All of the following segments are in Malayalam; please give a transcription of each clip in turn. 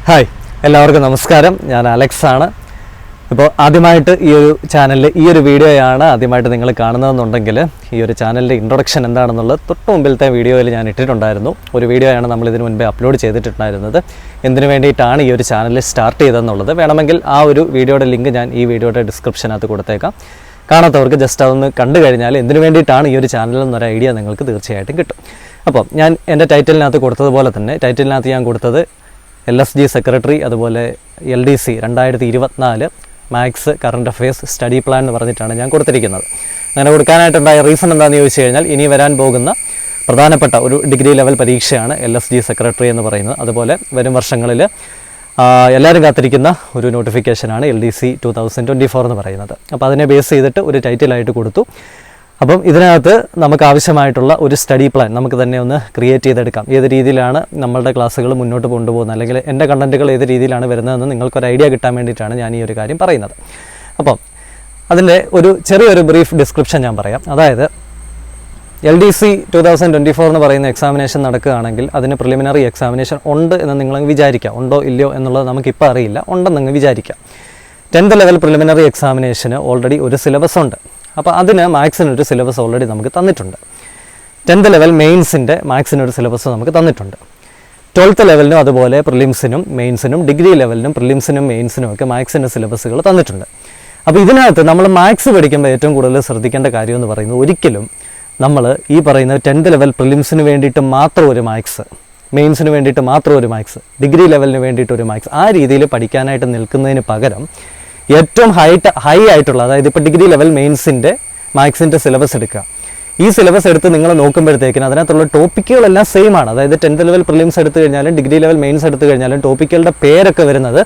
ഹായ്, എല്ലാവർക്കും നമസ്കാരം. ഞാൻ അലക്സ് ആണ്. ഇപ്പോൾ ആദ്യമായിട്ട് ഈ ഒരു ചാനലിൽ ഈ ഒരു വീഡിയോയാണ് ആദ്യമായിട്ട് നിങ്ങൾ കാണുന്നതെന്നുണ്ടെങ്കിൽ ഈ ഒരു ചാനലിൻ്റെ ഇൻട്രൊഡക്ഷൻ എന്താണെന്നുള്ളത് തൊട്ട് മുമ്പിലത്തെ വീഡിയോയിൽ ഞാൻ ഇട്ടിട്ടുണ്ടായിരുന്നു. ഒരു വീഡിയോയാണ് നമ്മൾ ഇതിനു മുൻപേ അപ്ലോഡ് ചെയ്തിട്ടുണ്ടായിരുന്നത്. എന്തിനു വേണ്ടിയിട്ടാണ് ഈ ഒരു ചാനൽ സ്റ്റാർട്ട് ചെയ്തതെന്നുള്ളത് വേണമെങ്കിൽ ആ ഒരു വീഡിയോയുടെ ലിങ്ക് ഞാൻ ഈ വീഡിയോയുടെ ഡിസ്ക്രിപ്ഷനകത്ത് കൊടുത്തേക്കാം. കാണാത്തവർക്ക് ജസ്റ്റ് അതൊന്ന് കണ്ടു കഴിഞ്ഞാൽ എന്തിനു വേണ്ടിയിട്ടാണ് ഈ ഒരു ചാനൽ എന്നൊരു ഐഡിയ നിങ്ങൾക്ക് തീർച്ചയായിട്ടും കിട്ടും. അപ്പം ഞാൻ എൻ്റെ ടൈറ്റിലിനകത്ത് കൊടുത്തതുപോലെ തന്നെ ടൈറ്റിലിനകത്ത് ഞാൻ കൊടുത്തത് LSG സെക്രട്ടറി, അതുപോലെ LDC 2024 maths current affairs study plan എന്ന് പറഞ്ഞിട്ടാണ് ഞാൻ കൊടുത്തിരിക്കുന്നത്. അങ്ങനെ കൊടുക്കാനായിട്ടുണ്ടായ റീസൺ എന്താണെന്ന് ചോദിച്ചു കഴിഞ്ഞാൽ, ഇനി വരാൻ പോകുന്ന പ്രധാനപ്പെട്ട ഒരു ഡിഗ്രി ലെവൽ പരീക്ഷയാണ് LSG സെക്രട്ടറി എന്ന് പറയുന്നത്. അതുപോലെ വരും വർഷങ്ങളിൽ എല്ലാവരും കാത്തിരിക്കുന്ന ഒരു നോട്ടിഫിക്കേഷനാണ് LDC 2024 എന്ന് പറയുന്നത്. അപ്പോൾ അതിനെ ബേസ് ചെയ്തിട്ട് ഒരു ടൈറ്റിലായിട്ട് കൊടുത്തു. അപ്പം ഇതിനകത്ത് നമുക്ക് ആവശ്യമായിട്ടുള്ള ഒരു സ്റ്റഡി പ്ലാൻ നമുക്ക് തന്നെ ഒന്ന് ക്രിയേറ്റ് ചെയ്തെടുക്കാം. ഏത് രീതിയിലാണ് നമ്മളുടെ ക്ലാസ്സുകൾ മുന്നോട്ട് കൊണ്ടുപോകുന്നത്, അല്ലെങ്കിൽ എൻ്റെ കണ്ടൻറ്റുകൾ ഏത് രീതിയിലാണ് വരുന്നതെന്ന് നിങ്ങൾക്കൊരു ഐഡിയ കിട്ടാൻ വേണ്ടിയിട്ടാണ് ഞാൻ ഈ ഒരു കാര്യം പറയുന്നത്. അപ്പം അതിൻ്റെ ഒരു ചെറിയൊരു ബ്രീഫ് ഡിസ്ക്രിപ്ഷൻ ഞാൻ പറയാം. അതായത് LDC 2024 എന്ന് പറയുന്ന എക്സാമിനേഷൻ നടക്കുകയാണെങ്കിൽ അതിന് പ്രിലിമിനറി എക്സാമിനേഷൻ ഉണ്ട് എന്ന് നിങ്ങൾ വിചാരിക്കാം. ഉണ്ടോ ഇല്ലയോ എന്നുള്ളത് നമുക്കിപ്പോൾ അറിയില്ല. ഉണ്ടെന്ന് വിചാരിക്കാം. 10th ലെവൽ പ്രിലിമിനറി എക്സാമിനേഷന് ഓൾറെഡി ഒരു സിലബസ് ഉണ്ട്. അപ്പോൾ അതിന് മാത്സിനൊരു സിലബസ് ഓൾറെഡി നമുക്ക് തന്നിട്ടുണ്ട്. 10th ലെവൽ മെയിൻസിൻ്റെ മാത്സിനൊരു സിലബസ് നമുക്ക് തന്നിട്ടുണ്ട്. 12th ലെവലിനും അതുപോലെ പ്രിലിംസിനും മെയിൻസിനും, ഡിഗ്രി ലെവലിനും പ്രിലിംസിനും മെയിൻസിനും ഒക്കെ മാത്സിൻ്റെ സിലബസുകൾ തന്നിട്ടുണ്ട്. അപ്പോൾ ഇതിനകത്ത് നമ്മൾ മാത്സ് പഠിക്കുമ്പോൾ ഏറ്റവും കൂടുതൽ ശ്രദ്ധിക്കേണ്ട കാര്യം എന്ന് പറയുന്നത്, ഒരിക്കലും നമ്മൾ ഈ പറയുന്ന 10th ലെവൽ പ്രിലിംസിന് വേണ്ടിയിട്ട് മാത്രം ഒരു മാത്സ്, മെയിൻസിന് വേണ്ടിയിട്ട് മാത്രം ഒരു മാത്സ്, ഡിഗ്രി ലെവലിന് വേണ്ടിയിട്ട് ഒരു മാത്സ്, ആ രീതിയിൽ പഠിക്കാനായിട്ട് നിൽക്കുന്നതിന് പകരം ഏറ്റവും ഹൈ ആയിട്ടുള്ള, അതായത് ഇപ്പോൾ ഡിഗ്രി ലെവൽ മെയിൻസിൻ്റെ മാത്സിൻ്റെ സിലബസ് എടുക്കുക. ഈ സിലബസ് എടുത്ത് നിങ്ങൾ നോക്കുമ്പോഴത്തേക്കിനും അതിനകത്തുള്ള ടോപ്പിക്കുകളെല്ലാം സെയിം ആണ്. അതായത് 10th ലെവൽ പ്രിലിംസ് എടുത്തു കഴിഞ്ഞാലും ഡിഗ്രി ലെവൽ മെയിൻസ് എടുത്തു കഴിഞ്ഞാലും ടോപ്പിക്കുകളുടെ പേരൊക്കെ വരുന്നത്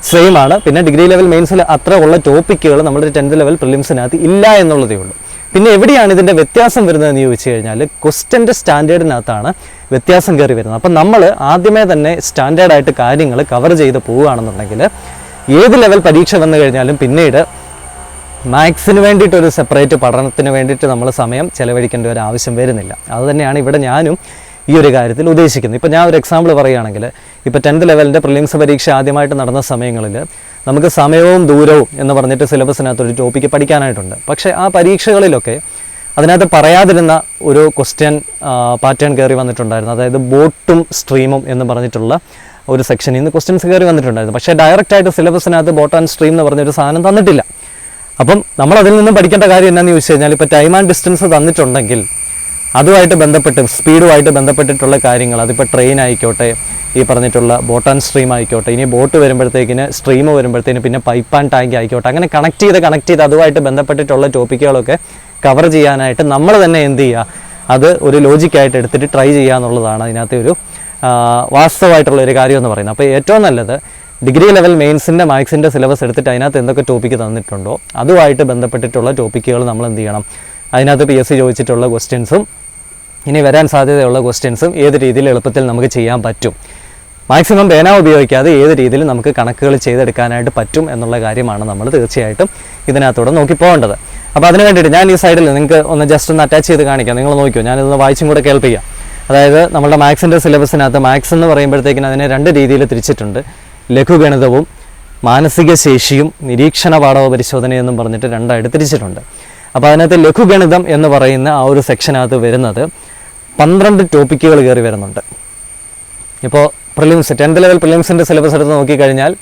സെയിം ആണ്. പിന്നെ ഡിഗ്രി ലെവൽ മെയിൻസിൽ അത്ര ഉള്ള ടോപ്പിക്കുകൾ നമ്മുടെ 10th ലെവൽ പ്രിലിംസിനകത്ത് ഇല്ല എന്നുള്ളതേ ഉള്ളൂ. പിന്നെ എവിടെയാണ് ഇതിൻ്റെ വ്യത്യാസം വരുന്നതെന്ന് ചോദിച്ചു കഴിഞ്ഞാൽ, ക്വസ്റ്റ്യൻ്റെ സ്റ്റാൻഡേർഡിനകത്താണ് വ്യത്യാസം കയറി വരുന്നത്. അപ്പം നമ്മൾ ആദ്യമേ തന്നെ സ്റ്റാൻഡേർഡായിട്ട് കാര്യങ്ങൾ കവർ ചെയ്ത് പോവുകയാണെന്നുണ്ടെങ്കിൽ ഏത് ലെവൽ പരീക്ഷ വന്നു കഴിഞ്ഞാലും പിന്നീട് മാത്സിന് വേണ്ടിയിട്ടൊരു സെപ്പറേറ്റ് പഠനത്തിന് വേണ്ടിയിട്ട് നമ്മൾ സമയം ചിലവഴിക്കേണ്ട ഒരു ആവശ്യം വരുന്നില്ല. അതുതന്നെയാണ് ഇവിടെ ഞാനും ഈ ഒരു കാര്യത്തിൽ ഉദ്ദേശിക്കുന്നത്. ഇപ്പോൾ ഞാൻ ഒരു എക്സാമ്പിൾ പറയുകയാണെങ്കിൽ, ഇപ്പോൾ 10th ലെവലിൻ്റെ പ്രിലിംസ് പരീക്ഷ ആദ്യമായിട്ട് നടന്ന സമയങ്ങളിൽ നമുക്ക് സമയവും ദൂരവും എന്ന് പറഞ്ഞിട്ട് സിലബസിനകത്തൊരു ടോപ്പിക്ക് പഠിക്കാനായിട്ടുണ്ട്. പക്ഷേ ആ പരീക്ഷകളിലൊക്കെ അതിനകത്ത് പറയാതിരുന്ന ഒരു ക്വസ്റ്റ്യൻ പാറ്റേൺ കയറി വന്നിട്ടുണ്ടായിരുന്നു. അതായത് ബോട്ടും സ്ട്രീമും എന്ന് പറഞ്ഞിട്ടുള്ള ഒരു സെക്ഷനിൽ നിന്ന് ക്വസ്റ്റ്യൻസ് കയറി വന്നിട്ടുണ്ടായിരുന്നു. പക്ഷേ ഡയറക്റ്റായിട്ട് സിലബസിനകത്ത് ബോട്ട് ആൻഡ് സ്ട്രീം എന്ന് പറഞ്ഞൊരു സാധനം തന്നിട്ടില്ല. അപ്പം നമ്മൾ അതിൽ നിന്നും പഠിക്കേണ്ട കാര്യം എന്താണെന്ന് ചോദിച്ചു കഴിഞ്ഞാൽ, ഇപ്പോൾ ടൈം ആൻഡ് ഡിസ്റ്റൻസ് തന്നിട്ടുണ്ടെങ്കിൽ അതുമായിട്ട് ബന്ധപ്പെട്ട്, സ്പീഡുമായിട്ട് ബന്ധപ്പെട്ടിട്ടുള്ള കാര്യങ്ങൾ, അതിപ്പോൾ ട്രെയിൻ ആയിക്കോട്ടെ, ഈ പറഞ്ഞിട്ടുള്ള ബോട്ട് ആൻഡ് സ്ട്രീം ആയിക്കോട്ടെ, ഇനി ബോട്ട് വരുമ്പോഴത്തേക്കിന് സ്ട്രീം വരുമ്പോഴത്തേന് പിന്നെ പൈപ്പ് ആൻഡ് ടാങ്ക് ആയിക്കോട്ടെ, അങ്ങനെ കണക്ട് ചെയ്ത് അതുമായിട്ട് ബന്ധപ്പെട്ടിട്ടുള്ള ടോപ്പിക്കുകളൊക്കെ കവർ ചെയ്യാനായിട്ട് നമ്മൾ തന്നെ എന്ത് ചെയ്യുക, അത് ഒരു ലോജിക്കായിട്ട് എടുത്തിട്ട് ട്രൈ ചെയ്യുക എന്നുള്ളതാണ് അതിനകത്ത് ഒരു വാസ്തവമായിട്ടുള്ള ഒരു കാര്യം എന്ന് പറയുന്നത്. അപ്പോൾ ഏറ്റവും നല്ലത് ഡിഗ്രി ലെവൽ മെയിൻസിൻ്റെ മാത്സിൻ്റെ സിലബസ് എടുത്തിട്ട് അതിനകത്ത് എന്തൊക്കെ ടോപ്പിക്ക് തന്നിട്ടുണ്ടോ അതുമായിട്ട് ബന്ധപ്പെട്ടിട്ടുള്ള ടോപ്പിക്കുകൾ നമ്മൾ എന്ത് ചെയ്യണം, അതിനകത്ത് PSC ചോദിച്ചിട്ടുള്ള ക്വസ്റ്റ്യൻസും ഇനി വരാൻ സാധ്യതയുള്ള ക്വസ്റ്റ്യൻസും ഏത് രീതിയിൽ എളുപ്പത്തിൽ നമുക്ക് ചെയ്യാൻ പറ്റും, മാക്സിമം പേന ഉപയോഗിക്കാതെ ഏത് രീതിയിൽ നമുക്ക് കണക്കുകൾ ചെയ്തെടുക്കാനായിട്ട് പറ്റും എന്നുള്ള കാര്യമാണ് നമ്മൾ തീർച്ചയായിട്ടും ഇതിനകത്തൂടെ നോക്കി പോകേണ്ടത്. അപ്പോൾ അതിന് വേണ്ടിയിട്ട് ഞാൻ ഈ സൈഡിൽ നിങ്ങൾക്ക് ഒന്ന് ജസ്റ്റ് ഒന്ന് അറ്റാച്ച് ചെയ്ത് കാണിക്കാം. നിങ്ങൾ നോക്കിയോ, ഞാനിതൊന്ന് വായിച്ചും കൂടെ കേൾപ്പിക്കാം. അതായത് നമ്മുടെ മാത്സിൻ്റെ സിലബസിനകത്ത് മാത്സ് എന്ന് പറയുമ്പോഴത്തേക്കിന് അതിനെ 2 രീതിയിൽ തിരിച്ചിട്ടുണ്ട്. ലഘുഗണിതവും മാനസിക ശേഷിയും നിരീക്ഷണ പാഠവ പരിശോധനയെന്നും പറഞ്ഞിട്ട് 2ആയിട്ട് തിരിച്ചിട്ടുണ്ട്. അപ്പോൾ അതിനകത്ത് ലഘുഗണിതം എന്ന് പറയുന്ന ആ ഒരു സെക്ഷനകത്ത് വരുന്നത് 12 ടോപ്പിക്കുകൾ കയറി വരുന്നുണ്ട്. ഇപ്പോൾ പ്രിലിംസ് 10th ലെവൽ പ്രിലിംസിൻ്റെ സിലബസ് എടുത്ത് നോക്കിക്കഴിഞ്ഞാൽ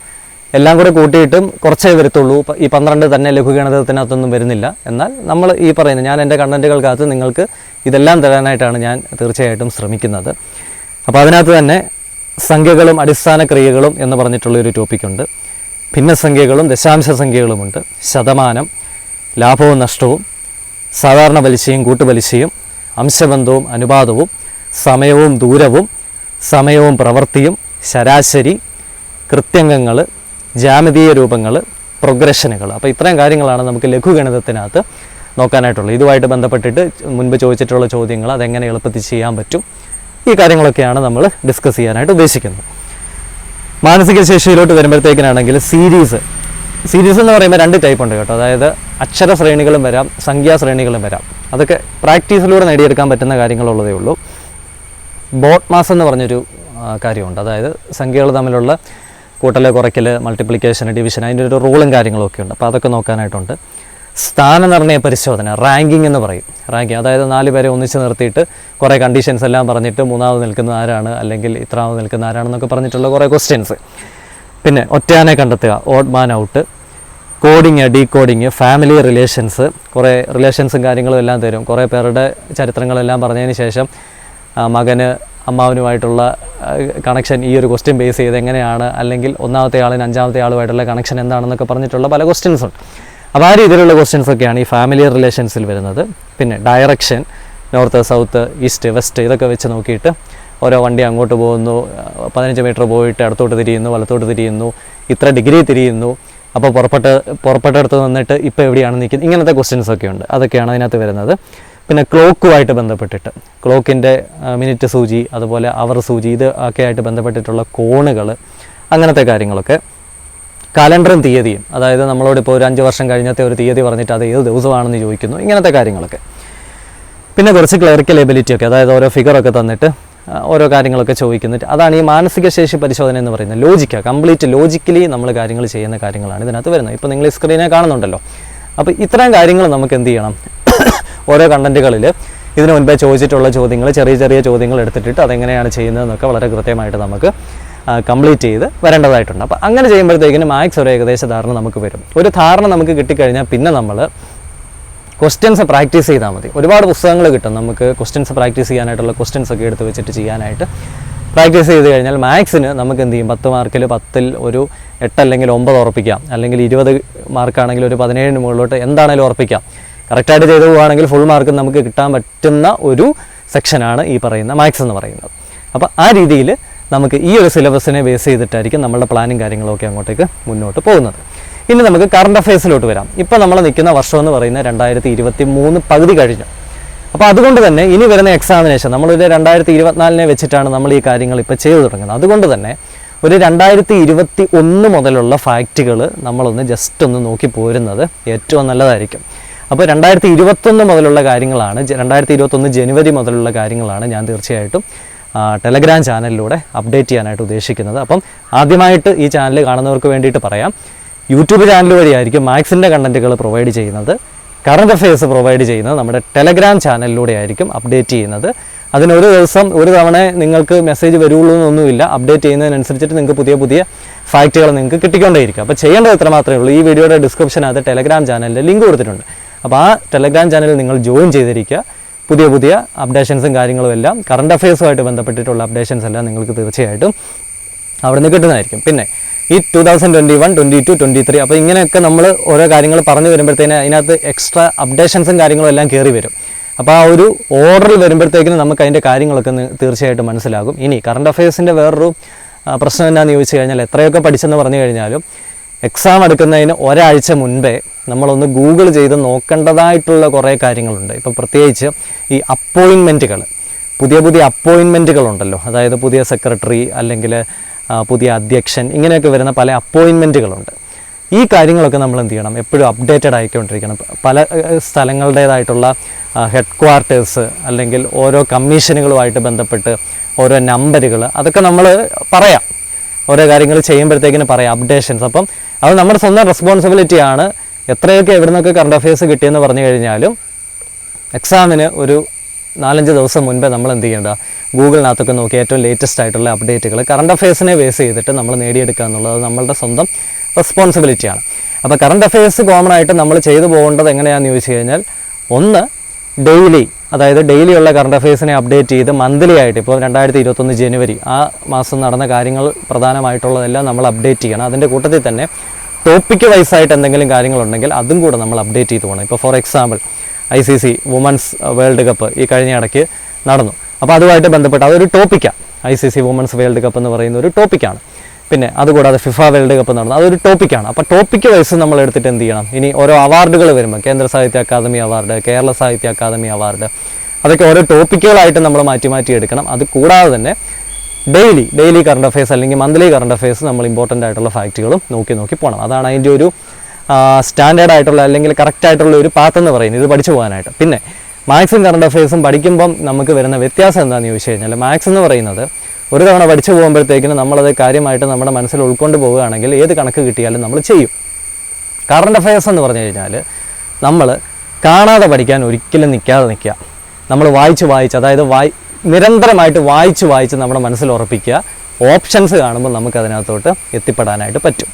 എല്ലാം കൂടെ കൂട്ടിയിട്ടും കുറച്ചേ വരത്തുള്ളൂ. ഈ 12 തന്നെ ലഘുഗണിതത്തിനകത്തൊന്നും വരുന്നില്ല. എന്നാൽ നമ്മൾ ഈ പറയുന്നത്, ഞാൻ എൻ്റെ കണ്ടൻറ്റുകൾക്കകത്ത് നിങ്ങൾക്ക് ഇതെല്ലാം തരാനായിട്ടാണ് ഞാൻ തീർച്ചയായിട്ടും ശ്രമിക്കുന്നത്. അപ്പോൾ അതിനകത്ത് തന്നെ സംഖ്യകളും അടിസ്ഥാന ക്രിയകളും എന്ന് പറഞ്ഞിട്ടുള്ളൊരു ടോപ്പിക്കുണ്ട്. ഭിന്നസംഖ്യകളും ദശാംശ സംഖ്യകളുമുണ്ട്. ശതമാനം, ലാഭവും നഷ്ടവും, സാധാരണ പലിശയും കൂട്ടുപലിശയും, അംശബന്ധവും അനുപാതവും, സമയവും ദൂരവും, സമയവും പ്രവൃത്തിയും, ശരാശരി, കൃത്യംഗങ്ങൾ, ജാമിതീയ രൂപങ്ങൾ, പ്രൊഗ്രഷനുകൾ. അപ്പോൾ ഇത്രയും കാര്യങ്ങളാണ് നമുക്ക് ലഘുഗണിതത്തിനകത്ത് നോക്കാനായിട്ടുള്ളത്. ഇതുമായിട്ട് ബന്ധപ്പെട്ടിട്ട് മുൻപ് ചോദിച്ചിട്ടുള്ള ചോദ്യങ്ങൾ അതെങ്ങനെ എളുപ്പത്തിൽ ചെയ്യാൻ പറ്റും, ഈ കാര്യങ്ങളൊക്കെയാണ് നമ്മൾ ഡിസ്കസ് ചെയ്യാനായിട്ട് ഉദ്ദേശിക്കുന്നത്. മാനസിക ശേഷിയിലോട്ട് വരുമ്പോഴത്തേക്കിനാണെങ്കിൽ സീരീസ് എന്ന് പറയുമ്പോൾ 2 ടൈപ്പ് ഉണ്ട് കേട്ടോ. അതായത് അക്ഷര ശ്രേണികളും വരാം, സംഖ്യാശ്രേണികളും വരാം. അതൊക്കെ പ്രാക്ടീസിലൂടെ നേടിയെടുക്കാൻ പറ്റുന്ന കാര്യങ്ങളുള്ളതേ ഉള്ളൂ. ബോട്ട് മാസ് എന്ന് പറഞ്ഞൊരു കാര്യമുണ്ട്. അതായത് സംഖ്യകൾ തമ്മിലുള്ള കൂട്ടൽ, കുറയ്ക്കൽ, മൾട്ടിപ്ലിക്കേഷൻ, ഡിവിഷൻ, അതിൻ്റെ ഒരു റൂളും കാര്യങ്ങളൊക്കെ ഉണ്ട്. അപ്പോൾ അതൊക്കെ നോക്കാനായിട്ടുണ്ട്. സ്ഥാനനിർണ്ണയ പരിശോധന, റാങ്കിങ് എന്ന് പറയും. റാങ്കിങ് അതായത് 4 പേരെ ഒന്നിച്ച് നിർത്തിയിട്ട് കുറേ കണ്ടീഷൻസ് എല്ലാം പറഞ്ഞിട്ട് മൂന്നാമത് നിൽക്കുന്ന ആരാണ്, അല്ലെങ്കിൽ ഇത്രാമത് നിൽക്കുന്ന ആരാണെന്നൊക്കെ പറഞ്ഞിട്ടുള്ള കുറേ ക്വസ്റ്റ്യൻസ്. പിന്നെ ഒറ്റയാനെ കണ്ടെത്തുക, ഓഡ് മാൻ out, coding, decoding, family relations, കുറേ റിലേഷൻസും കാര്യങ്ങളും എല്ലാം തരും. കുറേ പേരുടെ ചരിത്രങ്ങളെല്ലാം പറഞ്ഞതിന് ശേഷം മകന് അമ്മാവനുമായിട്ടുള്ള കണക്ഷൻ ഈ ഒരു ക്വസ്റ്റ്യൻ ബേസ് ചെയ്ത് എങ്ങനെയാണ്, അല്ലെങ്കിൽ ഒന്നാമത്തെ ആളിന് അഞ്ചാമത്തെ ആളുമായിട്ടുള്ള കണക്ഷൻ എന്താണെന്നൊക്കെ പറഞ്ഞിട്ടുള്ള പല ക്വസ്റ്റ്യൻസ് ഉണ്ട്. അപ്പോൾ ആ രീതിയിലുള്ള ക്വസ്റ്റ്യൻസൊക്കെയാണ് ഈ ഫാമിലി റിലേഷൻസിൽ വരുന്നത്. പിന്നെ direction, north, south, east, west, ഇതൊക്കെ വെച്ച് നോക്കിയിട്ട് ഓരോ വണ്ടി അങ്ങോട്ട് പോകുന്നു, 15 മീറ്റർ പോയിട്ട് ഇടത്തോട്ട് തിരിയുന്നു, വലത്തോട്ട് തിരിയുന്നു, ഇത്ര ഡിഗ്രി തിരിയുന്നു, അപ്പോൾ പുറപ്പെട്ടെടുത്ത് നിന്നിട്ട് ഇപ്പോൾ എവിടെയാണ് നിൽക്കുന്നത്, ഇങ്ങനത്തെ ക്വസ്റ്റ്യൻസൊക്കെ ഉണ്ട്. അതൊക്കെയാണ് അതിനകത്ത് വരുന്നത്. പിന്നെ ക്ലോക്കുമായിട്ട് ബന്ധപ്പെട്ടിട്ട് ക്ലോക്കിൻ്റെ മിനിറ്റ് സൂചി, അതുപോലെ അവർ സൂചി, ഇത് ഒക്കെ ആയിട്ട് ബന്ധപ്പെട്ടിട്ടുള്ള കോണുകൾ, അങ്ങനത്തെ കാര്യങ്ങളൊക്കെ. കലണ്ടറും തീയതിയും, അതായത് നമ്മളോടിപ്പോൾ ഒരു 5 വർഷം കഴിഞ്ഞത്തെ ഒരു തീയതി പറഞ്ഞിട്ട് അത് ഏത് ദിവസമാണെന്ന് ചോദിക്കുന്നു, ഇങ്ങനത്തെ കാര്യങ്ങളൊക്കെ. പിന്നെ കുറച്ച് ക്ലറിക്കൽ എബിലിറ്റി ഒക്കെ, അതായത് ഓരോ ഫിഗറൊക്കെ തന്നിട്ട് ഓരോ കാര്യങ്ങളൊക്കെ ചോദിക്കുന്നിട്ട്, അതാണ് ഈ മാനസിക ശേഷി പരിശോധന എന്ന് പറയുന്നത്. ലോജിക്ക, കംപ്ലീറ്റ് ലോജിക്കലി നമ്മൾ കാര്യങ്ങൾ ചെയ്യുന്ന കാര്യങ്ങളാണ് ഇതിനകത്ത് വരുന്നത്. ഇപ്പോൾ നിങ്ങൾ ഈ സ്ക്രീനെ കാണുന്നുണ്ടല്ലോ. അപ്പോൾ ഇത്തരം കാര്യങ്ങൾ നമുക്ക് എന്ത് ചെയ്യണം, ഓരോ കണ്ടൻറ്റുകളിൽ ഇതിനു മുൻപേ ചോദിച്ചിട്ടുള്ള ചോദ്യങ്ങൾ, ചെറിയ ചെറിയ ചോദ്യങ്ങൾ എടുത്തിട്ട് അതെങ്ങനെയാണ് ചെയ്യുന്നതെന്നൊക്കെ വളരെ കൃത്യമായിട്ട് നമുക്ക് കംപ്ലീറ്റ് ചെയ്ത് വരേണ്ടതായിട്ടുണ്ട്. അപ്പോൾ അങ്ങനെ ചെയ്യുമ്പോഴത്തേക്കിന് മാത്സ് ഒരു ഏകദേശ ധാരണ നമുക്ക് വരും. ഒരു ധാരണ നമുക്ക് കിട്ടിക്കഴിഞ്ഞാൽ പിന്നെ നമ്മൾ ക്വസ്റ്റ്യൻസ് പ്രാക്ടീസ് ചെയ്താൽ മതി. ഒരുപാട് പുസ്തകങ്ങൾ കിട്ടും നമുക്ക് ക്വസ്റ്റ്യൻസ് പ്രാക്ടീസ് ചെയ്യാനായിട്ടുള്ള ക്വസ്റ്റ്യൻസ് ഒക്കെ എടുത്ത് വെച്ചിട്ട് ചെയ്യാനായിട്ട്. പ്രാക്ടീസ് ചെയ്ത് കഴിഞ്ഞാൽ മാത്സിന് നമുക്ക് എന്ത് ചെയ്യും, 10 മാർക്കിൽ 10ൽ ഒരു 8 അല്ലെങ്കിൽ 9 ഉറപ്പിക്കാം, അല്ലെങ്കിൽ 20 മാർക്കാണെങ്കിൽ ഒരു 17 മുകളിലോട്ട് എന്താണേലും ഉറപ്പിക്കാം. കറക്റ്റായിട്ട് ചെയ്തു പോവുകയാണെങ്കിൽ ഫുൾ മാർക്ക് നമുക്ക് കിട്ടാൻ പറ്റുന്ന ഒരു സെക്ഷനാണ് ഈ പറയുന്ന മാത്സ് എന്ന് പറയുന്നത്. അപ്പോൾ ആ രീതിയിൽ നമുക്ക് ഈ ഒരു സിലബസിനെ ബേസ് ചെയ്തിട്ടായിരിക്കും നമ്മളുടെ പ്ലാനും കാര്യങ്ങളൊക്കെ അങ്ങോട്ടേക്ക് മുന്നോട്ട് പോകുന്നത്. ഇനി നമുക്ക് കറണ്ട് അഫയേഴ്സിലോട്ട് വരാം. ഇപ്പോൾ നമ്മൾ നിൽക്കുന്ന വർഷം എന്ന് പറയുന്നത് 2023 പകുതി കഴിഞ്ഞു. അപ്പോൾ അതുകൊണ്ട് തന്നെ ഇനി വരുന്ന എക്സാമിനേഷൻ നമ്മളൊരു 2024 വെച്ചിട്ടാണ് നമ്മൾ ഈ കാര്യങ്ങൾ ഇപ്പോൾ ചെയ്തു തുടങ്ങുന്നത്. അതുകൊണ്ട് തന്നെ ഒരു 2021 മുതലുള്ള ഫാക്റ്റുകൾ നമ്മളൊന്ന് ജസ്റ്റ് ഒന്ന് നോക്കി പോരുന്നത് ഏറ്റവും നല്ലതായിരിക്കും. അപ്പോൾ 2021 മുതലുള്ള കാര്യങ്ങളാണ്, 2021 ജനുവരി മുതലുള്ള കാര്യങ്ങളാണ് ഞാൻ തീർച്ചയായിട്ടും ടെലഗ്രാം ചാനലിലൂടെ അപ്ഡേറ്റ് ചെയ്യാനായിട്ട് ഉദ്ദേശിക്കുന്നത്. അപ്പം ആദ്യമായിട്ട് ഈ ചാനൽ കാണുന്നവർക്ക് വേണ്ടിയിട്ട് പറയാം, യൂട്യൂബ് ചാനൽ വഴിയായിരിക്കും മാത്സിൻ്റെ കണ്ടൻറ്റുകൾ പ്രൊവൈഡ് ചെയ്യുന്നത്. കറണ്ട് അഫയേഴ്സ് പ്രൊവൈഡ് ചെയ്യുന്നത് നമ്മുടെ ടെലഗ്രാം ചാനലിലൂടെ ആയിരിക്കും അപ്ഡേറ്റ് ചെയ്യുന്നത്. അതിനൊരു ദിവസം ഒരു തവണ നിങ്ങൾക്ക് മെസ്സേജ് വരുള്ളൂ എന്നൊന്നുമില്ല. അപ്ഡേറ്റ് ചെയ്യുന്നതിനനുസരിച്ചിട്ട് നിങ്ങൾക്ക് പുതിയ പുതിയ ഫാക്റ്റുകൾ നിങ്ങൾക്ക് കിട്ടിക്കൊണ്ടേയിരിക്കും. അപ്പോൾ ചെയ്യേണ്ടത് എത്ര മാത്രമേ ഉള്ളൂ, ഈ വീഡിയോയുടെ ഡിസ്ക്രിപ്ഷനകത്ത് ടെലഗ്രാം ചാനലിൻ്റെ ലിങ്ക് കൊടുത്തിട്ടുണ്ട്. അപ്പോൾ ആ ടെലഗ്രാം ചാനലിൽ നിങ്ങൾ ജോയിൻ ചെയ്തിരിക്കുക. പുതിയ പുതിയ അപ്ഡേഷൻസും കാര്യങ്ങളും എല്ലാം, കറണ്ട് അഫയേഴ്സുമായിട്ട് ബന്ധപ്പെട്ടിട്ടുള്ള അപ്ഡേഷൻസ് എല്ലാം നിങ്ങൾക്ക് തീർച്ചയായിട്ടും അവിടെ നിന്ന് കിട്ടുന്നതായിരിക്കും. പിന്നെ ഈ 2021, 22, 23 അപ്പോൾ ഇങ്ങനെയൊക്കെ നമ്മൾ ഓരോ കാര്യങ്ങൾ പറഞ്ഞു വരുമ്പോഴത്തേന് അതിനകത്ത് എക്സ്ട്രാ അപ്ഡേഷൻസും കാര്യങ്ങളും എല്ലാം കയറി വരും. അപ്പോൾ ആ ഒരു ഓർഡറിൽ വരുമ്പോഴത്തേക്കിന് നമുക്ക് അതിൻ്റെ കാര്യങ്ങളൊക്കെ തീർച്ചയായിട്ടും മനസ്സിലാകും. ഇനി കറണ്ട് അഫയേഴ്സിൻ്റെ വേറൊരു പ്രശ്നം എന്നാന്ന് ചോദിച്ചു കഴിഞ്ഞാൽ, എത്രയൊക്കെ പഠിച്ചെന്ന് പറഞ്ഞു കഴിഞ്ഞാലും എക്സാം എടുക്കുന്നതിന് ഒരാഴ്ച മുൻപേ നമ്മളൊന്ന് ഗൂഗിൾ ചെയ്ത് നോക്കേണ്ടതായിട്ടുള്ള കുറേ കാര്യങ്ങളുണ്ട്. ഇപ്പോൾ പ്രത്യേകിച്ച് ഈ അപ്പോയിൻമെൻറ്റുകൾ, പുതിയ പുതിയ അപ്പോയിൻമെൻറ്റുകളുണ്ടല്ലോ. അതായത് പുതിയ സെക്രട്ടറി അല്ലെങ്കിൽ പുതിയ അധ്യക്ഷൻ, ഇങ്ങനെയൊക്കെ വരുന്ന പല അപ്പോയിൻമെൻറ്റുകളുണ്ട്. ഈ കാര്യങ്ങളൊക്കെ നമ്മൾ എന്ത് ചെയ്യണം, എപ്പോഴും അപ്ഡേറ്റഡ് ആയിക്കൊണ്ടിരിക്കണം. പല സ്ഥലങ്ങളുടേതായിട്ടുള്ള ഹെഡ് ക്വാർട്ടേഴ്സ് അല്ലെങ്കിൽ ഓരോ കമ്മീഷനുകളുമായിട്ട് ബന്ധപ്പെട്ട് ഓരോ നമ്പറുകൾ, അതൊക്കെ നമ്മൾ പറയാം. ഓരോ കാര്യങ്ങൾ ചെയ്യുമ്പോഴത്തേക്കിന് പറയാം അപ്ഡേഷൻസ്. അപ്പം അത് നമ്മുടെ സ്വന്തം റെസ്പോൺസിബിലിറ്റിയാണ്. എത്രയൊക്കെ എവിടെ നിന്നൊക്കെ കറണ്ട് അഫയേഴ്സ് കിട്ടിയെന്ന് പറഞ്ഞു കഴിഞ്ഞാലും എക്സാമിന് ഒരു 4-5 ദിവസം മുൻപേ നമ്മൾ എന്ത് ചെയ്യേണ്ട, ഗൂഗിളിനകത്തൊക്കെ നോക്കി ഏറ്റവും ലേറ്റസ്റ്റ് ആയിട്ടുള്ള അപ്ഡേറ്റുകൾ കറണ്ട് അഫയേഴ്സിനെ ബേസ് ചെയ്തിട്ട് നമ്മൾ നേടിയെടുക്കുക എന്നുള്ളത് നമ്മളുടെ സ്വന്തം റെസ്പോൺസിബിലിറ്റിയാണ്. അപ്പോൾ കറണ്ട് അഫയേഴ്സ് കോമൺ ആയിട്ട് നമ്മൾ ചെയ്തു പോകേണ്ടത് എങ്ങനെയാണെന്ന് ചോദിച്ചു കഴിഞ്ഞാൽ, ഒന്ന് ഡെയിലി, അതായത് ഡെയിലിയുള്ള കറണ്ട് അഫയേഴ്സിനെ അപ്ഡേറ്റ് ചെയ്ത് മന്ത്ലി ആയിട്ട്, ഇപ്പോൾ 2021 ജനുവരി ആ മാസം നടന്ന കാര്യങ്ങൾ പ്രധാനമായിട്ടുള്ളതെല്ലാം നമ്മൾ അപ്ഡേറ്റ് ചെയ്യണം. അതിൻ്റെ കൂട്ടത്തിൽ തന്നെ ടോപ്പിക്ക് വൈസായിട്ട് എന്തെങ്കിലും കാര്യങ്ങളുണ്ടെങ്കിൽ അതും കൂടെ നമ്മൾ അപ്ഡേറ്റ് ചെയ്ത് പോകണം. ഇപ്പോൾ for example ICC women's world cup ഈ കഴിഞ്ഞ ഇടയ്ക്ക് നടന്നു. അപ്പോൾ അതുമായിട്ട് ബന്ധപ്പെട്ട് അതൊരു ടോപ്പിക്കാണ്. ICC വുമൻസ് വേൾഡ് കപ്പ് എന്ന് പറയുന്ന ഒരു ടോപ്പിക്കാണ്. പിന്നെ അതുകൂടാതെ ഫിഫ വേൾഡ് കപ്പ് നടന്നു, അതൊരു ടോപ്പിക്കാണ്. അപ്പോൾ ടോപ്പിക്ക് വൈസ് നമ്മൾ എടുത്തിട്ട് എന്ത് ചെയ്യണം, ഇനി ഓരോ അവാർഡുകൾ വരുമ്പോൾ കേന്ദ്ര സാഹിത്യ അക്കാദമി അവാർഡ്, കേരള സാഹിത്യ അക്കാദമി അവാർഡ്, അതൊക്കെ ഓരോ ടോപ്പിക്കുകളായിട്ട് നമ്മൾ മാറ്റി എടുക്കണം. അത് കൂടാതെ തന്നെ ഡെയിലി കറണ്ട് അഫയേഴ്സ് അല്ലെങ്കിൽ മന്ത്ലി കറണ്ട് അഫയേഴ്സ് നമ്മൾ ഇമ്പോർട്ടൻ്റ് ആയിട്ടുള്ള ഫാക്റ്റുകളും നോക്കി പോകണം. അതാണ് അതിൻ്റെ ഒരു സ്റ്റാൻഡേർഡ് ആയിട്ടുള്ള അല്ലെങ്കിൽ കറക്റ്റ് ആയിട്ടുള്ള ഒരു പാത്ത് എന്ന് പറയുന്നത്, ഇത് പഠിച്ചു പോകാനായിട്ട്. പിന്നെ മാത്സും കറണ്ട് അഫയേഴ്സും പഠിക്കുമ്പം നമുക്ക് വരുന്ന വ്യത്യാസം എന്താണെന്ന് ചോദിച്ചു കഴിഞ്ഞാൽ, മാത്സ് എന്ന് പറയുന്നത് ഒരു തവണ പഠിച്ചു പോകുമ്പോഴത്തേക്കിന് നമ്മളത് കാര്യമായിട്ട് നമ്മുടെ മനസ്സിൽ ഉൾക്കൊണ്ട് പോവുകയാണെങ്കിൽ ഏത് കണക്ക് കിട്ടിയാലും നമ്മൾ ചെയ്യും. കറണ്ട് അഫയേഴ്സ് എന്ന് പറഞ്ഞു കഴിഞ്ഞാൽ നമ്മൾ കാണാതെ പഠിക്കാൻ ഒരിക്കലും നിൽക്കുക. നമ്മൾ വായിച്ച് അതായത് നിരന്തരമായിട്ട് വായിച്ച് നമ്മുടെ മനസ്സിൽ ഉറപ്പിക്കുക. ഓപ്ഷൻസ് കാണുമ്പോൾ നമുക്കതിനകത്തോട്ട് എത്തിപ്പെടാനായിട്ട് പറ്റും.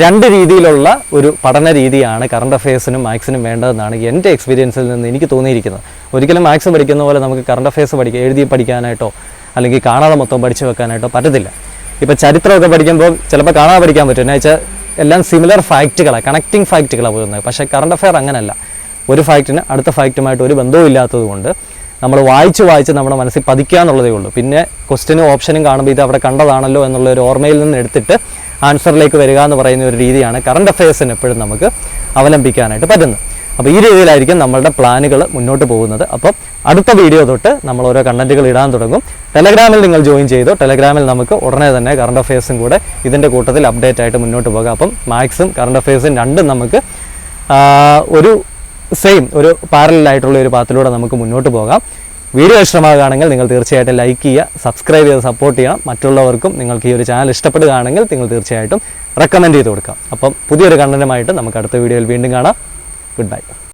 രണ്ട് രീതിയിലുള്ള ഒരു പഠന രീതിയാണ് കറണ്ട് അഫയേഴ്സിനും മാത്സിനും വേണ്ടതെന്നാണ് എൻ്റെ എക്സ്പീരിയൻസിൽ നിന്ന് എനിക്ക് തോന്നിയിരിക്കുന്നത്. ഒരിക്കലും മാത്സ് പഠിക്കുന്ന പോലെ നമുക്ക് കറണ്ട് അഫയേഴ്സ് എഴുതി പഠിക്കാനായിട്ടോ അല്ലെങ്കിൽ കാണാതെ മൊത്തം പഠിച്ചു വെക്കാനായിട്ടോ പറ്റത്തില്ല. ഇപ്പോൾ ചരിത്രമൊക്കെ പഠിക്കുമ്പോൾ ചിലപ്പോൾ കാണാതെ പഠിക്കാൻ പറ്റും. എന്ന് വെച്ചാൽ എല്ലാം സിമിലർ ഫാക്റ്റുകളാണ്, കണക്റ്റിംഗ് ഫാക്റ്റുകളാണ് പോകുന്നത്. പക്ഷേ കറണ്ട് അഫെയർ അങ്ങനെയല്ല. ഒരു ഫാക്റ്റിന് അടുത്ത ഫാക്റ്റുമായിട്ട് ഒരു ബന്ധവും ഇല്ലാത്തത് കൊണ്ട് നമ്മൾ വായിച്ച് നമ്മുടെ മനസ്സിൽ പതിക്കുക എന്നുള്ളതേ ഉള്ളൂ. പിന്നെ ക്വസ്റ്റ്യനും ഓപ്ഷനും കാണുമ്പോൾ ഇത് അവിടെ കണ്ടതാണല്ലോ എന്നുള്ള ഒരു ഓർമ്മയിൽ നിന്ന് എടുത്തിട്ട് ആൻസറിലേക്ക് വരിക എന്ന് പറയുന്ന ഒരു രീതിയാണ് കറണ്ട് അഫയേഴ്സിന് എപ്പോഴും നമുക്ക് അവലംബിക്കാനായിട്ട് പറ്റുന്നത്. അപ്പോൾ ഈ രീതിയിലായിരിക്കും നമ്മളുടെ പ്ലാനുകൾ മുന്നോട്ട് പോകുന്നത്. അപ്പോൾ അടുത്ത വീഡിയോ തൊട്ട് നമ്മൾ ഓരോ കണ്ടന്റുകൾ ഇടാൻ തുടങ്ങും. ടെലഗ്രാമിൽ നിങ്ങൾ ജോയിൻ ചെയ്തു. ടെലഗ്രാമിൽ നമുക്ക് ഉടനെ തന്നെ കറണ്ട് അഫയേഴ്സും കൂടെ ഇതിൻ്റെ കൂട്ടത്തിൽ അപ്ഡേറ്റ് ആയിട്ട് മുന്നോട്ട് പോകാം. അപ്പം മാത്സും കറണ്ട് അഫയേഴ്സും രണ്ടും നമുക്ക് ഒരു പാരലായിട്ടുള്ള ഒരു പാത്തിലൂടെ നമുക്ക് മുന്നോട്ട് പോകാം. വീഡിയോ ഇഷ്ടമാകുകയാണെങ്കിൽ നിങ്ങൾ തീർച്ചയായിട്ടും ലൈക്ക് ചെയ്യുക, സബ്സ്ക്രൈബ് ചെയ്ത് സപ്പോർട്ട് ചെയ്യണം. മറ്റുള്ളവർക്കും നിങ്ങൾക്ക് ഈ ഒരു ചാനൽ ഇഷ്ടപ്പെടുകയാണെങ്കിൽ നിങ്ങൾ തീർച്ചയായിട്ടും റെക്കമെൻഡ് ചെയ്ത് കൊടുക്കാം. അപ്പം പുതിയൊരു കണ്ടന്റുമായിട്ട് നമുക്ക് അടുത്ത വീഡിയോയിൽ വീണ്ടും കാണാം. Good bye.